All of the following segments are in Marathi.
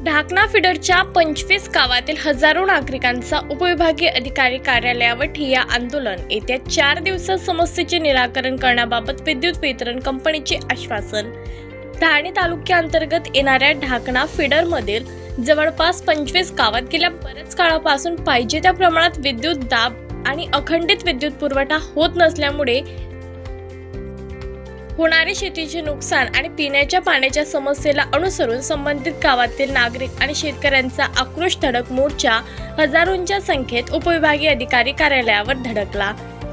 ढाकणा फिडरच्या 25 गावातील हजारो नागरिकांचा उपविभागीय अधिकारी कार्यालयावर ठिय्या आंदोलन। येत्या 4 दिवसात समस्येचे निराकरण करण्याबाबत विद्युत वितरण कंपनीचे आश्वासन। ठाणे तालुक्याअंतर्गत येणाऱ्या ढाकणा फिडरमधील जवळपास 25 गावात गेल्या बऱ्याच काळापासून पाहिजे त्या प्रमाणात विद्युत दाब आणि अखंडित विद्युत पुरवठा होत नसल्यामुळे होणारे शेतीचे नुकसान आणि पिण्याच्या पाण्याच्या समस्येला अनुसरून संबंधित गावातील नागरिक आणि शेतकऱ्यांचा आक्रोश धडक मोर्चा हजारोंच्या संख्येत उपविभागीय अधिकारी कार्यालयावर धडकला।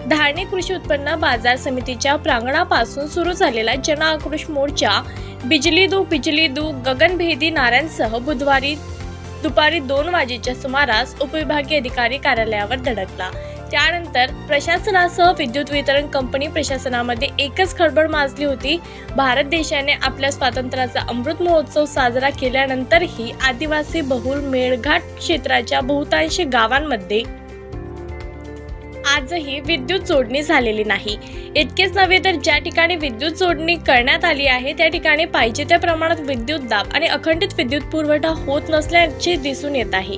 ढाणे कृषी उत्पन्न बाजार समितीच्या प्रांगणापासून सुरू झालेला जन आक्रोश मोर्चा बिजली दो गगनभेदी नाऱ्यांसह बुधवारी दुपारी 2 वाजेच्या सुमारास उपविभागीय अधिकारी कार्यालयावर धडकला। त्यानंतर प्रशासनासह विद्युत वितरण कंपनी प्रशासनामध्ये एकच खळबळ माजली होती। भारत देशाने आपल्या स्वातंत्र्याचा अमृत महोत्सव साजरा केल्यानंतरही आदिवासी बहुल मेळघाट क्षेत्राच्या बहुतांश गावांमध्ये आजही विद्युत जोडणी झालेली नाही। इतकेच नव्हे तर ज्या ठिकाणी विद्युत जोडणी करण्यात आली आहे त्या ठिकाणी पाहिजे त्या प्रमाणात विद्युत दाब आणि अखंडित विद्युत पुरवठा होत नसल्याचे दिसून येत आहे,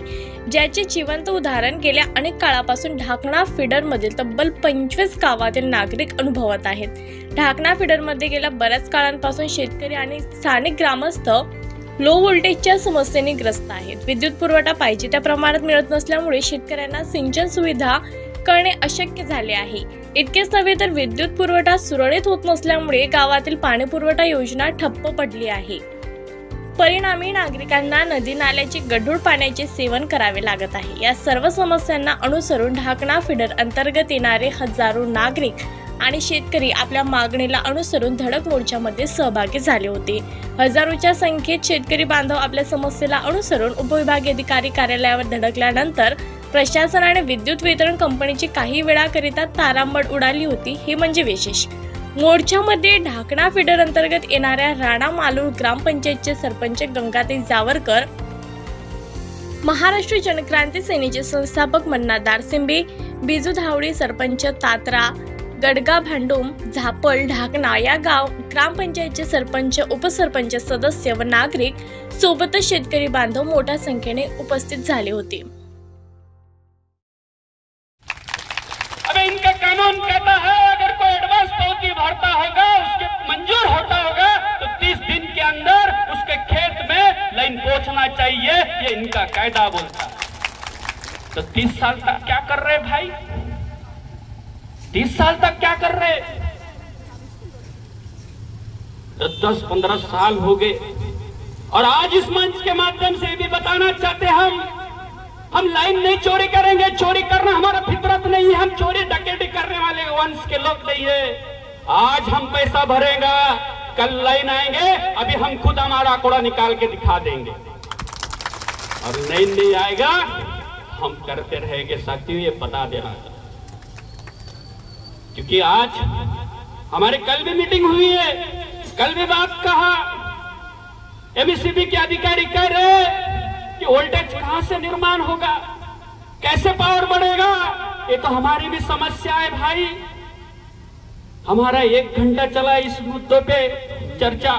ज्याचे जिवंत उदाहरण गेल्या अनेक काळापासून ढाकणा फिडरमधील तब्बल 25 गावातील नागरिक अनुभवत आहेत। ढाकणा फिडरमध्ये गेल्या बऱ्याच काळांपासून शेतकरी आणि स्थानिक ग्रामस्थ लो व्होल्टेजच्या समस्येने ग्रस्त आहेत। विद्युत पुरवठा पाहिजे त्या प्रमाणात मिळत नसल्यामुळे शेतकऱ्यांना सिंचन सुविधा करणे अशक्य झाले आहे। इतकेच नव्हे तर विद्युत पुरवठा सुरळीत होत नसल्यामुळे गावातील पाणी पुरवठा योजना ठप्प पडली आहे। परिणामी नागरिकांना नदी नाल्याचे गढूळ पाण्याचे सेवन करावे लागत आहे। या सर्व समस्यांना अनुसरून ढाकणा फिडर अंतर्गत येणारे हजारो नागरिक आणि शेतकरी आपल्या मागणीला अनुसरून धडक मोर्चामध्ये सहभागी झाले होते। हजारोच्या संख्येत शेतकरी बांधव आपल्या समस्येला अनुसरून उपविभागीय अधिकारी कार्यालयावर धडकल्यानंतर प्रशासनाने विद्युत वितरण कंपनीची काही वेळाकरिता तारांबळ उडाली होती, हे म्हणजे विशेष। मोर्चामध्ये ढाकणा फिडर अंतर्गत येणाऱ्या राणा मालूर ग्रामपंचायतचे सरपंच गंगाताई जावरकर, महाराष्ट्र जनक्रांती सेनेचे संस्थापक मन्ना दारसिंबे, बिजू धावडी सरपंच तात्रा, गडगा भांडुम, झापल, ढाकणा या ग्रामपंचायतचे सरपंच, उपसरपंच, सदस्य व नागरिक सोबतच शेतकरी बांधव मोठ्या संख्येने उपस्थित झाले होते। इनका कानून कहता है अगर कोई एडवांस पावती भरता होगा, उसके मंजूर होता होगा तो 30 दिन के अंदर उसके खेत में लाइन पहुंचना चाहिए, ये इनका कायदा बोलता। तो 30 साल तक क्या कर रहे भाई? 30 साल तक क्या कर रहे? 10-15 साल हो गए और आज इस मंच के माध्यम से भी बताना चाहते हम लाइन नहीं चोरी करेंगे। चोरी करना हमारा फितरत नहीं है, हम चोरी डकैती करने वाले वंश के लोग नहीं है। आज हम पैसा भरेगा, कल लाइन आएंगे, अभी हम खुद हमारा आंकड़ा निकाल के दिखा देंगे और लाइन नहीं आएगा हम करते रहेंगे। साथियों ये बता देना, क्योंकि आज हमारी कल भी मीटिंग हुई है, कल भी बात कहा, एमएससीबी के अधिकारी कह रहे कि वोल्टेज कहां से निर्माण होगा, कैसे पावर बढ़ेगा, ये तो हमारी भी समस्या है भाई। हमारा 1 घंटा चला इस मुद्दे पे चर्चा,